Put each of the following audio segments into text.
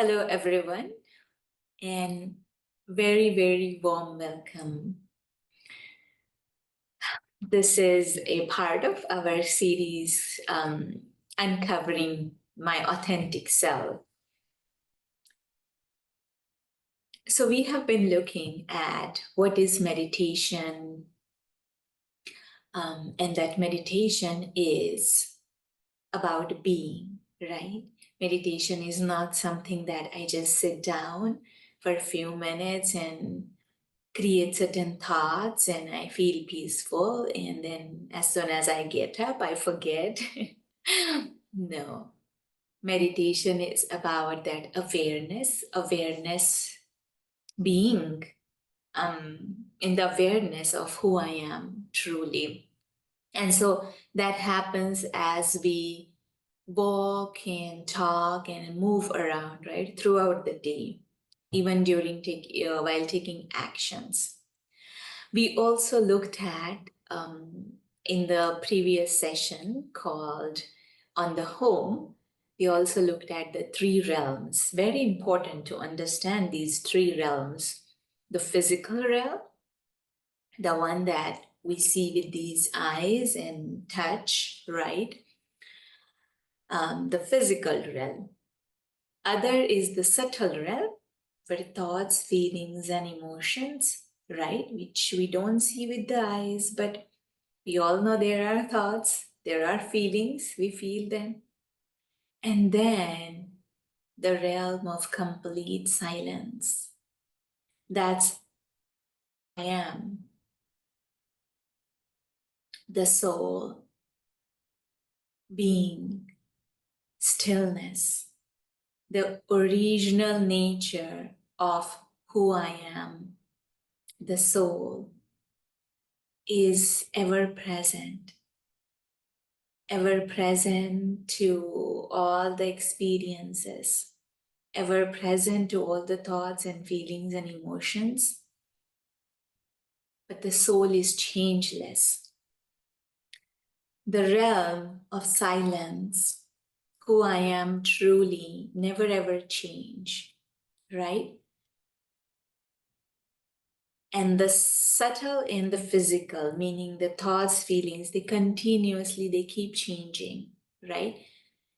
Hello, everyone, and very, very warm welcome. This is a part of our series, Uncovering My Authentic Self. So, we have been looking at what is meditation, and that meditation is about being, right? Meditation is not something that I just sit down for a few minutes and create certain thoughts and I feel peaceful. And then as soon as I get up, I forget. No. Meditation is about that awareness being in the awareness of who I am truly. And so that happens as we walk and talk and move around, right, throughout the day, even while taking actions. We also looked at in the previous session called On the Home, we also looked at the three realms. Very important to understand these three realms. The physical realm, the one that we see with these eyes and touch, right? The physical realm. Other is the subtle realm, where thoughts, feelings, and emotions, right, which we don't see with the eyes, but we all know there are thoughts, there are feelings, we feel them. And then the realm of complete silence. That's I am, the soul, being, stillness, the original nature of who I am, the soul, is ever present to all the experiences, ever present to all the thoughts and feelings and emotions. But the soul is changeless. The realm of silence, who I am truly, never ever change, right? And the subtle and the physical, meaning the thoughts, feelings, they keep changing, right?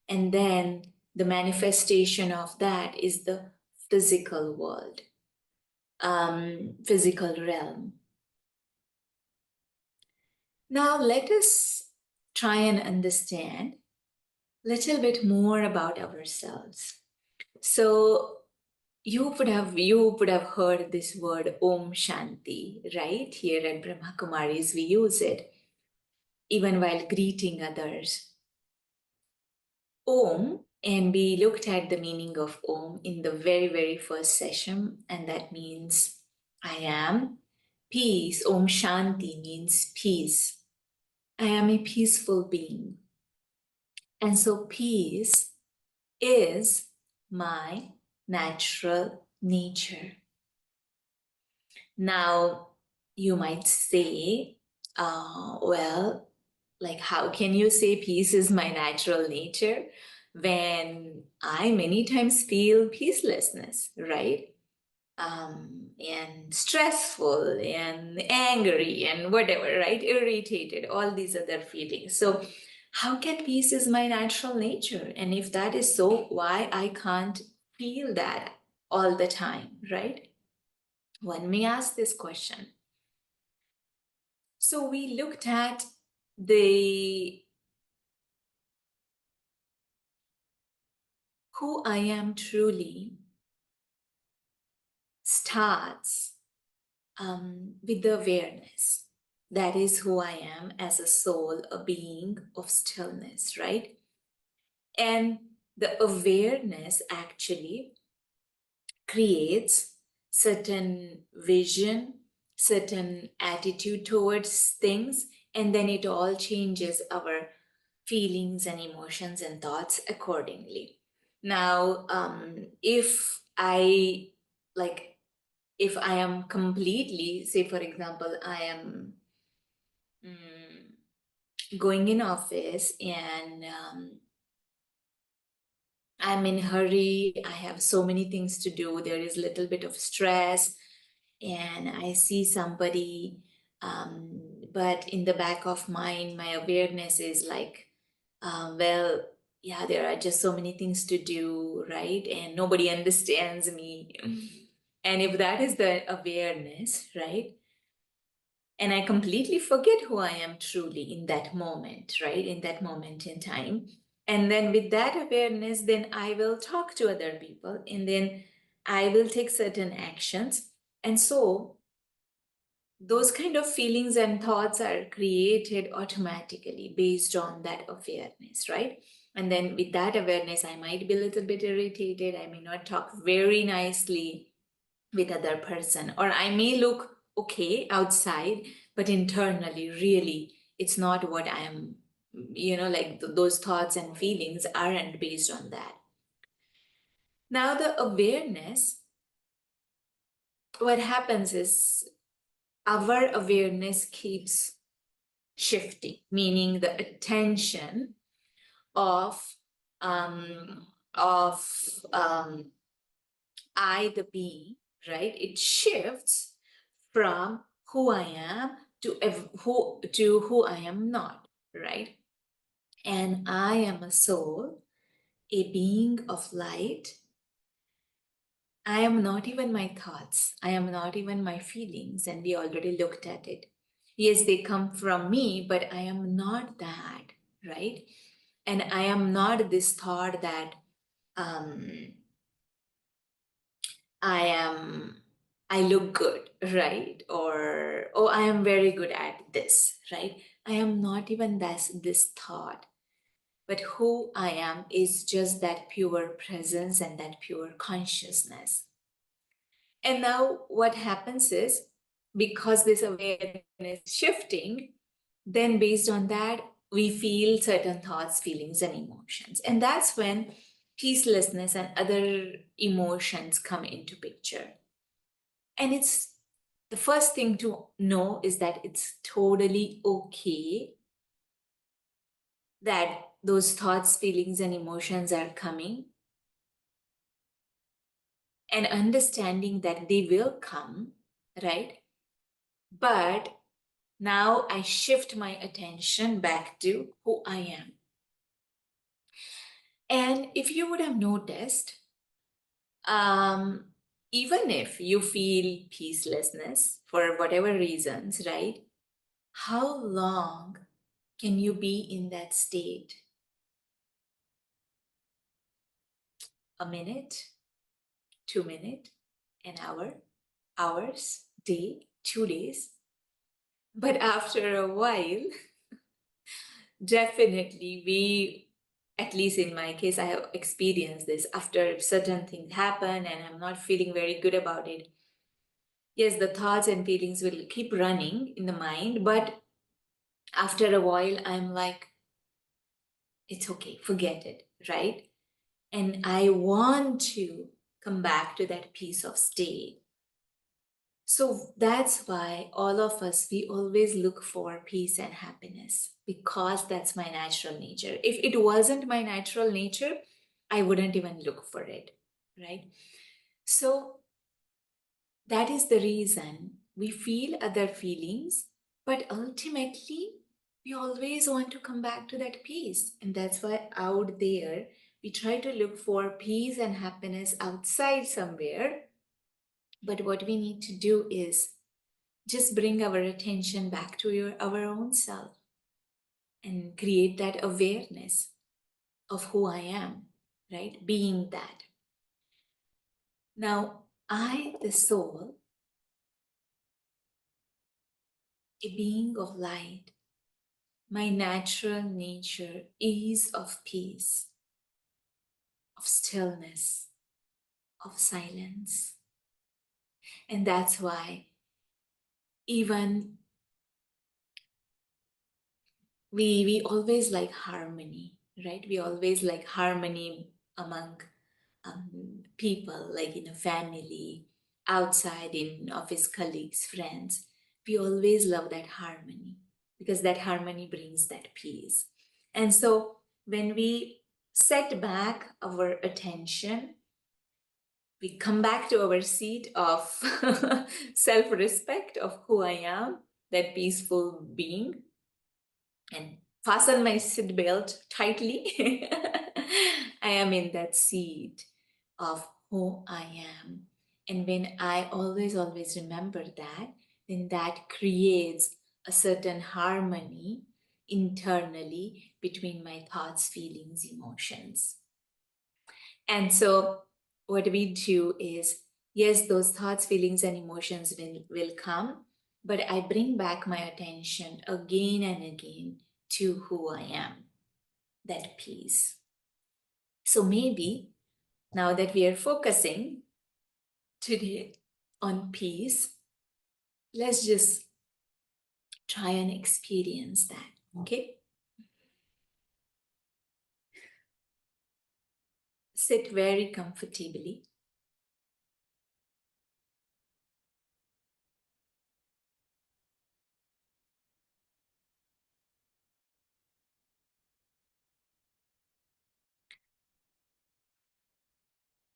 And then the manifestation of that is the physical world, physical realm. Now let us try and understand a little bit more about ourselves. So you would have heard this word Om Shanti, right? Here at Brahma Kumaris, we use it even while greeting others. Om, and we looked at the meaning of Om in the very, very first session, and that means I am peace. Om Shanti means peace. I am a peaceful being. And so peace is my natural nature. Now, you might say, well, like, how can you say peace is my natural nature when I many times feel peacelessness, right? And stressful and angry and whatever, right? Irritated, all these other feelings. So, how can peace is my natural nature? And if that is so, why I can't feel that all the time, right? One may ask this question. So we looked at the who I am truly starts with the awareness. That is who I am as a soul, a being of stillness, right? And the awareness actually creates certain vision, certain attitude towards things, and then it all changes our feelings and emotions and thoughts accordingly. Now, if I am completely, say for example, I am going in office and I'm in hurry, I have so many things to do, there is little bit of stress, and I see somebody, but in the back of mind, my awareness is like, well, yeah, there are just so many things to do, right? And nobody understands me. And if that is the awareness, right? And I completely forget who I am truly in that moment, right? In that moment in time. And then with that awareness, then I will talk to other people, and then I will take certain actions. And so those kind of feelings and thoughts are created automatically based on that awareness, right? And then with that awareness, I might be a little bit irritated. I may not talk very nicely with other person, or I may look okay outside, but internally, really, it's not what I am, like those thoughts and feelings aren't based on that. Now, the awareness, what happens is our awareness keeps shifting, meaning the attention of um, of I, the being, right? It shifts from who I am to who I am not, right? And I am a soul, a being of light. I am not even my thoughts. I am not even my feelings. And we already looked at it. Yes, they come from me, but I am not that, right? And I am not this thought that um, I am, I look good, right? Or, oh, I am very good at this, right? I am not even this thought. But who I am is just that pure presence and that pure consciousness. And now what happens is, because this awareness is shifting, then based on that, we feel certain thoughts, feelings, and emotions. And that's when peacelessness and other emotions come into picture. And it's the first thing to know is that it's totally okay that those thoughts, feelings, and emotions are coming, and understanding that they will come, right? But now I shift my attention back to who I am. And if you would have noticed, um, even if you feel peacelessness for whatever reasons, right? How long can you be in that state? A minute, 2 minutes, an hour, hours, day, 2 days. But after a while, definitely at least in my case, I have experienced this. After certain things happen and I'm not feeling very good about it, yes, the thoughts and feelings will keep running in the mind, but after a while, I'm like, it's okay, forget it, right? And I want to come back to that peace of state. So that's why all of us, we always look for peace and happiness, because that's my natural nature. If it wasn't my natural nature, I wouldn't even look for it, right? So that is the reason we feel other feelings, but ultimately we always want to come back to that peace. And that's why out there, we try to look for peace and happiness outside somewhere. But what we need to do is just bring our attention back to our own self and create that awareness of who I am, right? Being that. Now, I, the soul, a being of light, my natural nature is of peace, of stillness, of silence. And that's why even we always like harmony, right? We always like harmony among people, like in a family, outside, in office colleagues, friends. We always love that harmony, because that harmony brings that peace. And so when we set back our attention, we come back to our seat of self respect of who I am, that peaceful being, and fasten my seatbelt tightly. I am in that seat of who I am. And when I always remember that, then that creates a certain harmony internally between my thoughts, feelings, emotions. And so, what we do is, yes, those thoughts, feelings, and emotions will come, but I bring back my attention again and again to who I am, that peace. So, maybe now that we are focusing today on peace, let's just try and experience that, okay? Sit very comfortably.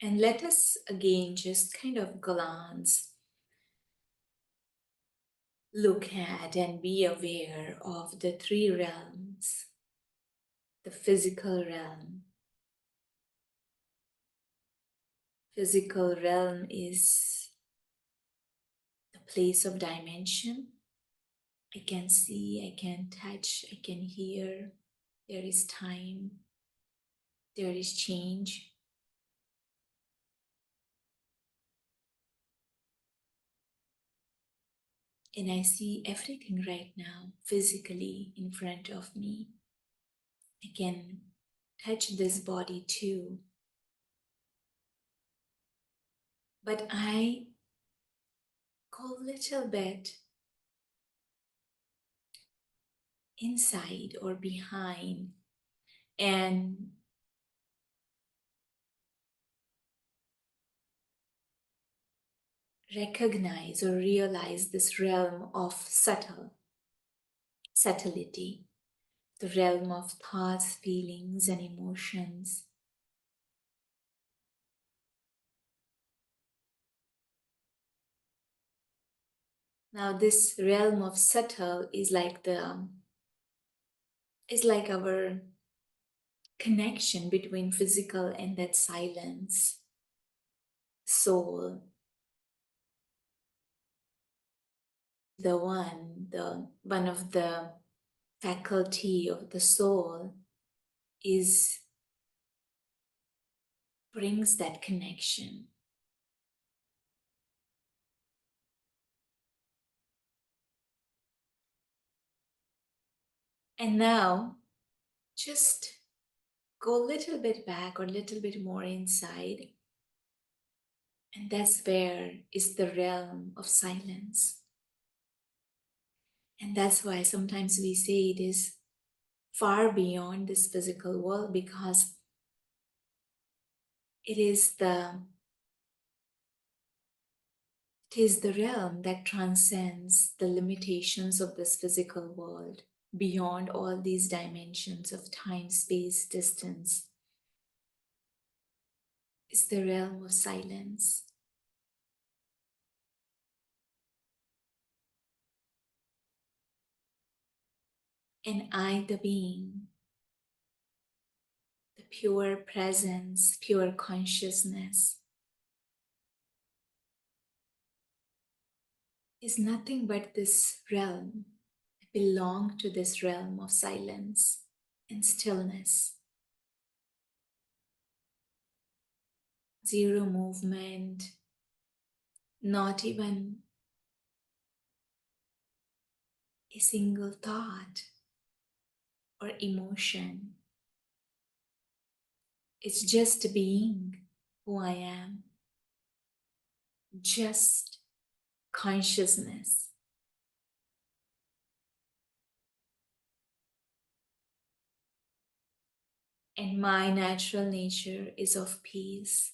And let us again just kind of glance, look at, and be aware of the three realms: the physical realm. Physical realm is the place of dimension. I can see, I can touch, I can hear. There is time, there is change. And I see everything right now physically in front of me. I can touch this body too. But I go a little bit inside or behind and recognize or realize this realm of subtlety, the realm of thoughts, feelings, and emotions. Now, this realm of subtle is like our connection between physical and that silence, soul. The one of the faculty of the soul is brings that connection. And now just go a little bit back or a little bit more inside. And that's where is the realm of silence. And that's why sometimes we say it is far beyond this physical world, because it is the realm that transcends the limitations of this physical world, beyond all these dimensions of time, space, distance. It's the realm of silence. And I, the being, the pure presence, pure consciousness, is nothing but this realm. I belong to this realm of silence and stillness. Zero movement, not even a single thought or emotion. It's just being who I am, just consciousness. And my natural nature is of peace.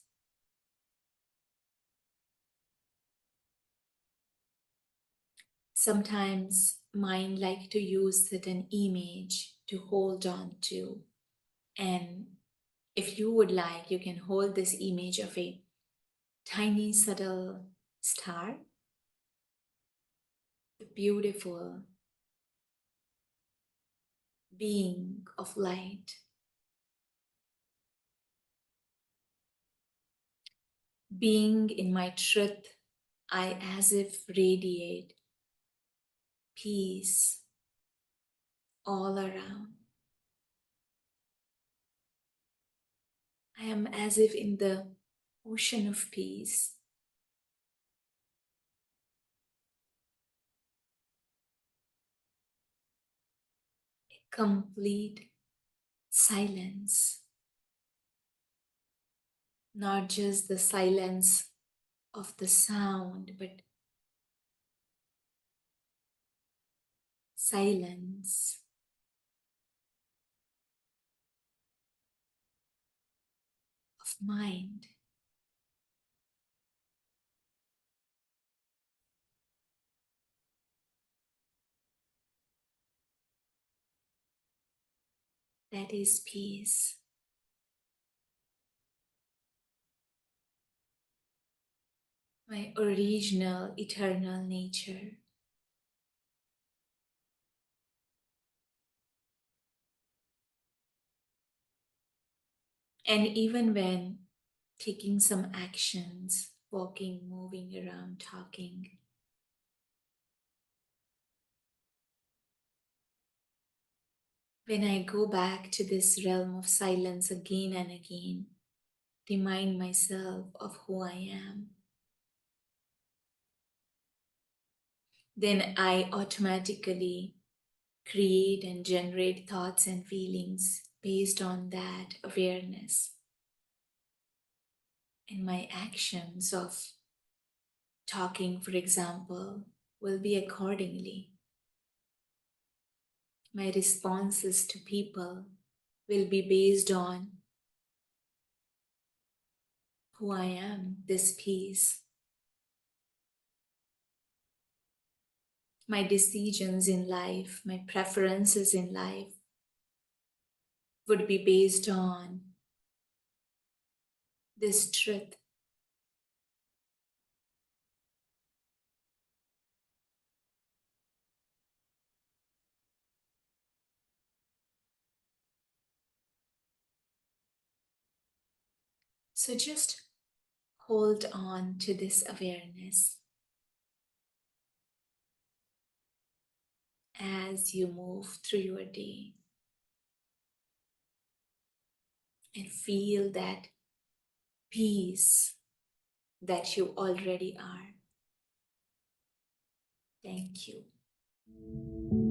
Sometimes mind like to use certain image to hold on to, and If you would like, you can hold this image of a tiny, subtle star, the beautiful being of light, being in my truth. I as if radiate peace all around. I am as if in the ocean of peace, complete silence, not just the silence of the sound, but silence of mind. That is peace, my original eternal nature. And even when taking some actions, walking, moving around, talking, when I go back to this realm of silence again and again, remind myself of who I am, then I automatically create and generate thoughts and feelings based on that awareness. And my actions of talking, for example, will be accordingly. My responses to people will be based on who I am, this piece. My decisions in life, my preferences in life would be based on this truth. So just hold on to this awareness as you move through your day and feel that peace that you already are. Thank you.